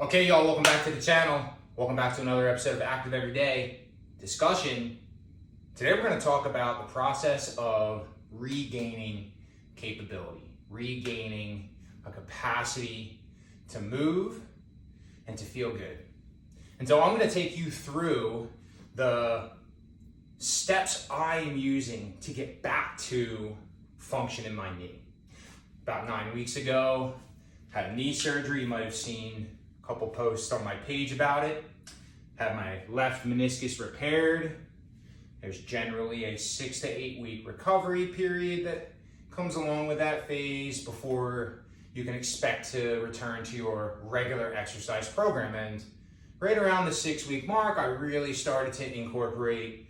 Okay, y'all, welcome back to the channel. Welcome back to another episode of Active Everyday Discussion. Today we're going to talk about the process of regaining capability, regaining a capacity to move and to feel good. And so I'm going to take you through the steps I am using to get back to function in my knee. About 9 weeks ago, had a knee surgery. You might have seen a couple posts on my page about it. Had my left meniscus repaired. There's generally a 6 to 8 week recovery period that comes along with that phase before you can expect to return to your regular exercise program. And right around the 6 week mark, I really started to incorporate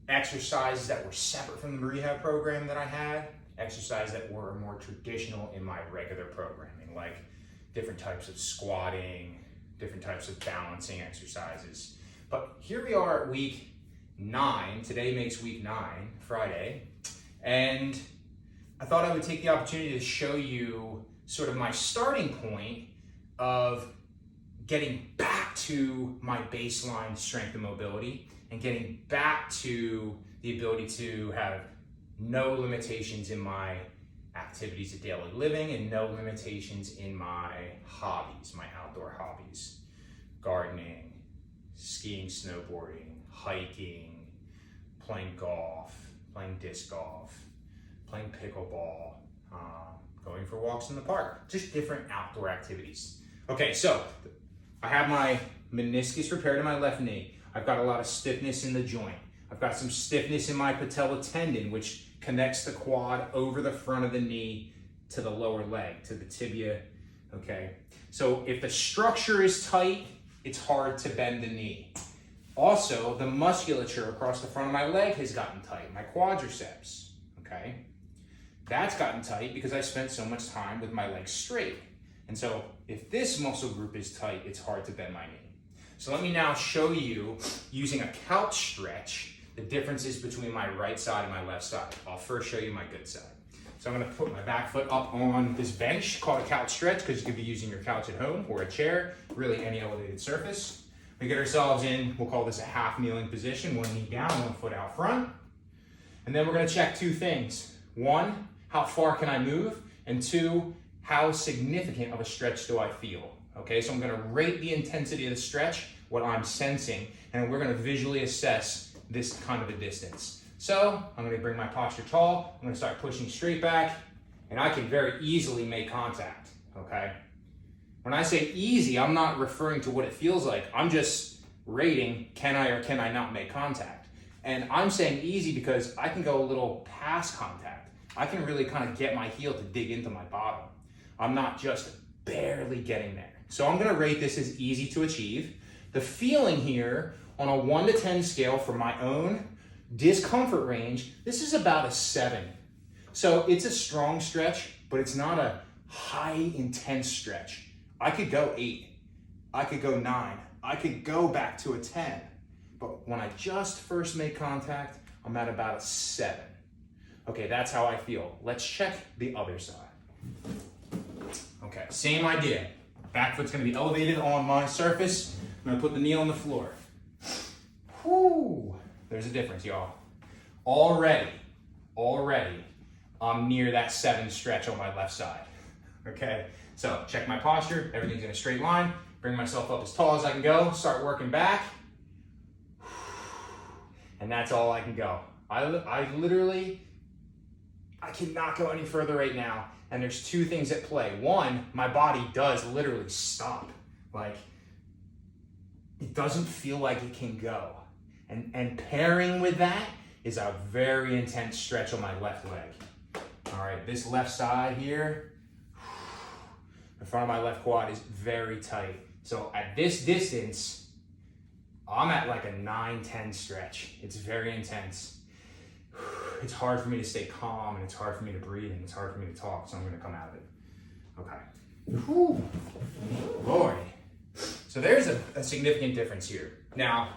exercises that were separate from the rehab program that I had, exercises that were more traditional in my regular programming, like different types of squatting, different types of balancing exercises. But here we are at week 9. Today makes week 9, Friday. And I thought I would take the opportunity to show you sort of my starting point of getting back to my baseline strength and mobility and getting back to the ability to have no limitations in my activities of daily living and no limitations in my hobbies, my outdoor hobbies. Gardening, skiing, snowboarding, hiking, playing golf, playing disc golf, playing pickleball, going for walks in the park, just different outdoor activities. Okay, so I have my meniscus repaired in my left knee. I've got a lot of stiffness in the joint. I've got some stiffness in my patella tendon, which connects the quad over the front of the knee to the lower leg, to the tibia, okay? So if the structure is tight, it's hard to bend the knee. Also, the musculature across the front of my leg has gotten tight, my quadriceps, okay? That's gotten tight because I spent so much time with my legs straight. And so if this muscle group is tight, it's hard to bend my knee. So let me now show you, using a couch stretch, the differences between my right side and my left side. I'll first show you my good side. So I'm gonna put my back foot up on this bench called a couch stretch, because you could be using your couch at home or a chair, really any elevated surface. We get ourselves in, we'll call this a half kneeling position, one knee down, one foot out front. And then we're gonna check two things. One, how far can I move? And two, how significant of a stretch do I feel? Okay, so I'm gonna rate the intensity of the stretch, what I'm sensing, and we're gonna visually assess this kind of a distance. So I'm gonna bring my posture tall, I'm gonna start pushing straight back, and I can very easily make contact, okay? When I say easy, I'm not referring to what it feels like. I'm just rating, can I or can I not make contact? And I'm saying easy because I can go a little past contact. I can really kind of get my heel to dig into my bottom. I'm not just barely getting there. So I'm gonna rate this as easy to achieve. The feeling here on a 1 to 10 scale for my own discomfort range, this is about a 7. So it's a strong stretch, but it's not a high intense stretch. I could go 8, I could go 9, I could go back to a 10. But when I just first make contact, I'm at about a 7. Okay, that's how I feel. Let's check the other side. Okay, same idea. Back foot's gonna be elevated on my surface. I'm gonna put the knee on the floor. Whew, there's a difference, y'all. Already, I'm near that 7 stretch on my left side, okay? So check my posture, everything's in a straight line, bring myself up as tall as I can go, start working back, and that's all I can go. I cannot go any further right now, and there's two things at play. One, my body does literally stop. Like, it doesn't feel like it can go. And pairing with that is a very intense stretch on my left leg. All right, this left side here, the front of my left quad is very tight. So at this distance, I'm at like a 9-10 stretch. It's very intense. It's hard for me to stay calm, and it's hard for me to breathe, and it's hard for me to talk, so I'm gonna come out of it. Okay. Whew. Boy. So there's a significant difference here. Now,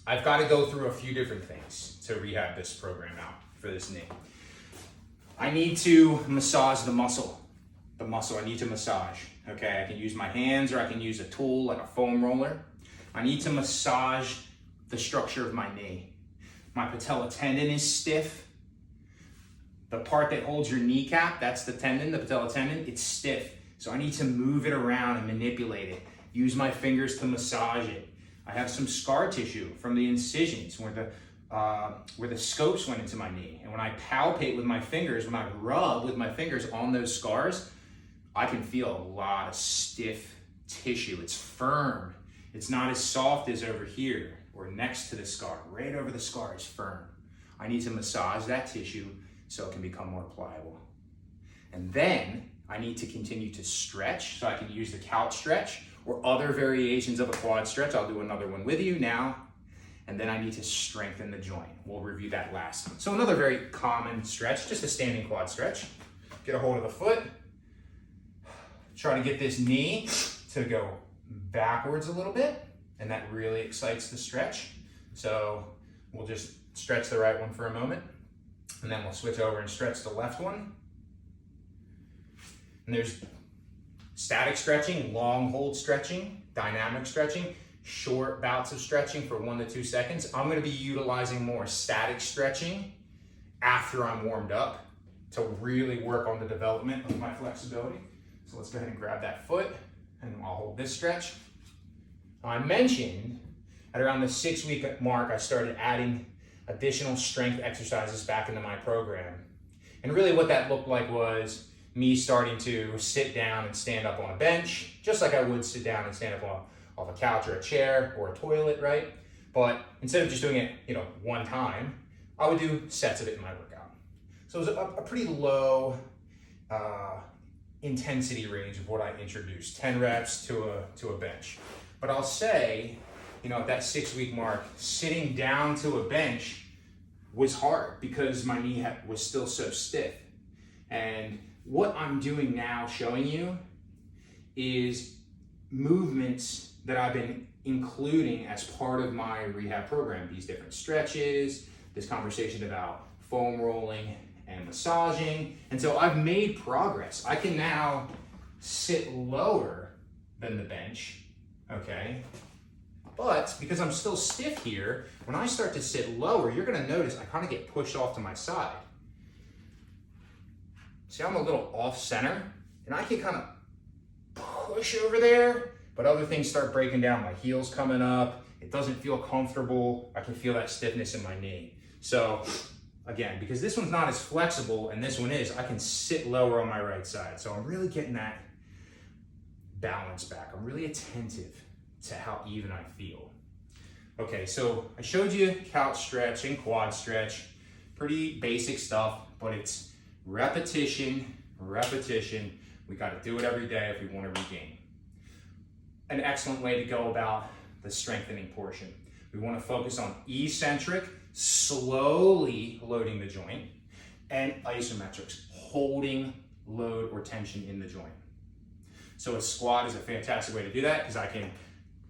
I've got to go through a few different things to rehab this program out for this knee. I need to massage the muscle. I need to massage. Okay, I can use my hands or I can use a tool like a foam roller. I need to massage the structure of my knee. My patella tendon is stiff. The part that holds your kneecap, that's the tendon, the patella tendon, it's stiff. So I need to move it around and manipulate it. Use my fingers to massage it. I have some scar tissue from the incisions where the scopes went into my knee. And when I palpate with my fingers, when I rub with my fingers on those scars, I can feel a lot of stiff tissue. It's firm. It's not as soft as over here or next to the scar. Right over the scar is firm. I need to massage that tissue so it can become more pliable. And then I need to continue to stretch, so I can use the couch stretch or other variations of a quad stretch. I'll do another one with you now. And then I need to strengthen the joint. We'll review that last. So another very common stretch, just a standing quad stretch. Get a hold of the foot. Try to get this knee to go backwards a little bit, and that really excites the stretch. So we'll just stretch the right one for a moment, and then we'll switch over and stretch the left one. And there's static stretching, long hold stretching, dynamic stretching, short bouts of stretching for 1 to 2 seconds. I'm going to be utilizing more static stretching after I'm warmed up to really work on the development of my flexibility. So let's go ahead and grab that foot, and I'll hold this stretch. I mentioned at around the 6-week mark, I started adding additional strength exercises back into my program. And really what that looked like was me starting to sit down and stand up on a bench, just like I would sit down and stand up off a couch or a chair or a toilet, right? But instead of just doing it, one time, I would do sets of it in my workout. So it was a pretty low intensity range of what I introduced, 10 reps to a bench. But I'll say, at that 6-week mark, sitting down to a bench was hard because my knee was still so stiff. And what I'm doing now, showing you, is movements that I've been including as part of my rehab program. These different stretches, this conversation about foam rolling and massaging. And so I've made progress. I can now sit lower than the bench, okay? But because I'm still stiff here, when I start to sit lower, you're gonna notice I kind of get pushed off to my side. See, I'm a little off center, and I can kind of push over there, but other things start breaking down. My heel's coming up, it doesn't feel comfortable. I can feel that stiffness in my knee. So again, because this one's not as flexible and this one is, I can sit lower on my right side. So I'm really getting that balance back. I'm really attentive to how even I feel. Okay, so I showed you couch stretch and quad stretch, pretty basic stuff, but it's repetition. We got to do it every day if we want to regain. An excellent way to go about the strengthening portion. We want to focus on eccentric, slowly loading the joint, and isometrics, holding load or tension in the joint. So a squat is a fantastic way to do that because I can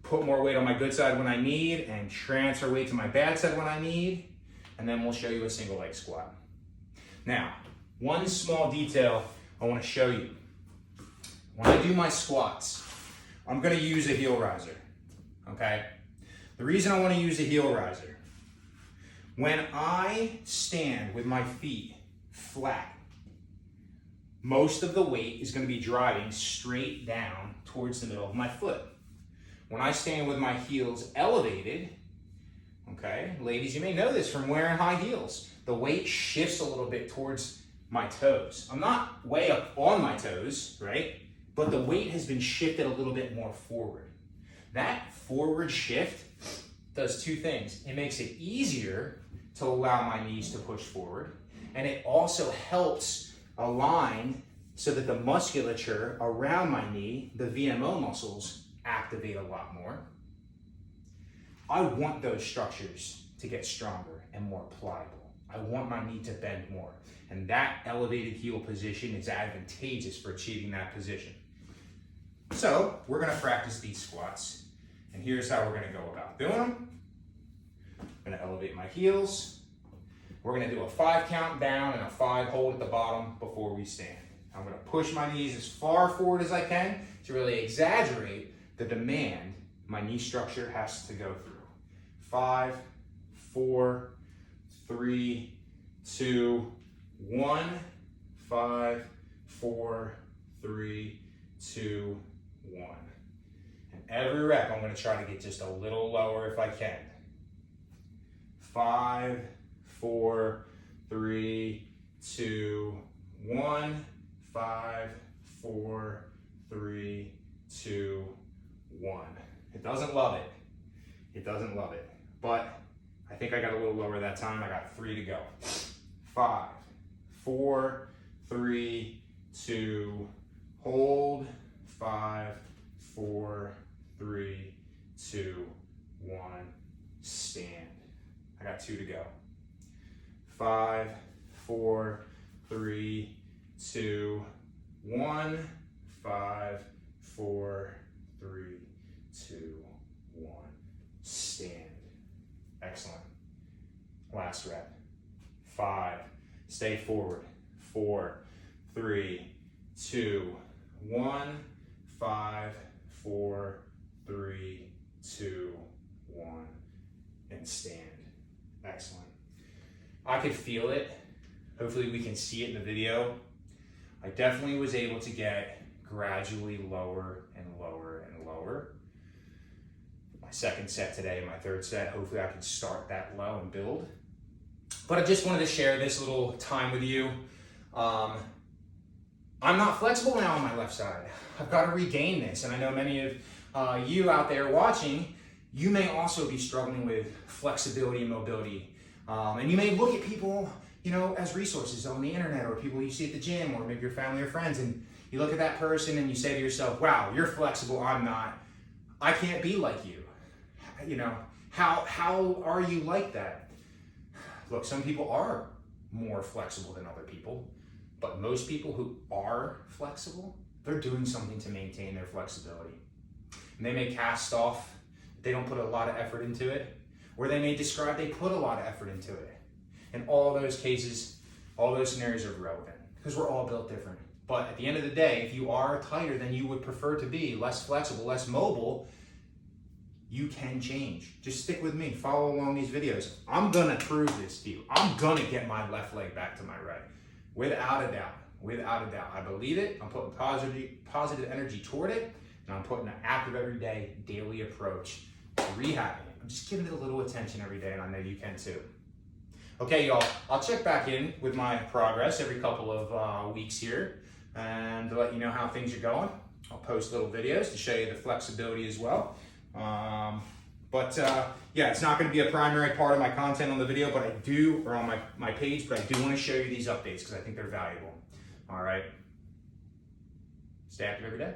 put more weight on my good side when I need and transfer weight to my bad side when I need, and then we'll show you a single leg squat. Now, one small detail I want to show you. When I do my squats, I'm going to use a heel riser, okay? The reason I want to use a heel riser, when I stand with my feet flat, most of the weight is going to be driving straight down towards the middle of my foot. When I stand with my heels elevated, okay, ladies, you may know this from wearing high heels, the weight shifts a little bit towards my toes. I'm not way up on my toes, right? But the weight has been shifted a little bit more forward. That forward shift does two things. It makes it easier to allow my knees to push forward, and it also helps align so that the musculature around my knee, the VMO muscles, activate a lot more. I want those structures to get stronger and more pliable. I want my knee to bend more, and that elevated heel position is advantageous for achieving that position. So we're going to practice these squats, and here's how we're going to go about doing them. I'm going to elevate my heels. We're going to do a 5 count down and a 5 hold at the bottom before we stand. I'm gonna push my knees as far forward as I can to really exaggerate the demand my knee structure has to go through. 5, 4, 3, 2, 1. 5, 4, 3, 2, 1. And every rep, I'm gonna try to get just a little lower if I can. 5, 4, 3, 2, 1. 5, 4, 3, 2, 1. It doesn't love it. It doesn't love it. But I think I got a little lower that time. I got 3 to go. 5, 4, 3, 2, hold. 5, 4, 3, 2, 1, stand. I got 2 to go. 5, 4, 3, 2, 1. 5, 4, 3, 2, 1. Stand. Excellent. Last rep. 5. Stay forward. 4, 3, 2, 1. 5, 4, 3, 2, 1. And stand. Excellent. I could feel it. Hopefully we can see it in the video. I definitely was able to get gradually lower and lower and lower. My second set today, my third set, hopefully I can start that low and build. But I just wanted to share this little time with you. I'm not flexible now on my left side. I've got to regain this. And I know many of you out there watching, you may also be struggling with flexibility and mobility. And you may look at people, as resources on the internet, or people you see at the gym, or maybe your family or friends, and you look at that person and you say to yourself, wow, you're flexible, I'm not. I can't be like you. How are you like that? Look, some people are more flexible than other people, but most people who are flexible, they're doing something to maintain their flexibility. And they may cast off, they don't put a lot of effort into it, or they may describe they put a lot of effort into it. In all those cases, all those scenarios are relevant because we're all built different. But at the end of the day, if you are tighter than you would prefer to be, less flexible, less mobile, you can change. Just stick with me, follow along these videos. I'm gonna prove this to you. I'm gonna get my left leg back to my right. Without a doubt, without a doubt. I believe it, I'm putting positive energy toward it, and I'm putting an active everyday, daily approach to rehabbing it. I'm just giving it a little attention every day, and I know you can too. Okay, y'all, I'll check back in with my progress every couple of weeks here and to let you know how things are going. I'll post little videos to show you the flexibility as well. Yeah, it's not going to be a primary part of my content on the video, but or on my page, but I do want to show you these updates because I think they're valuable. All right. Stay active every day.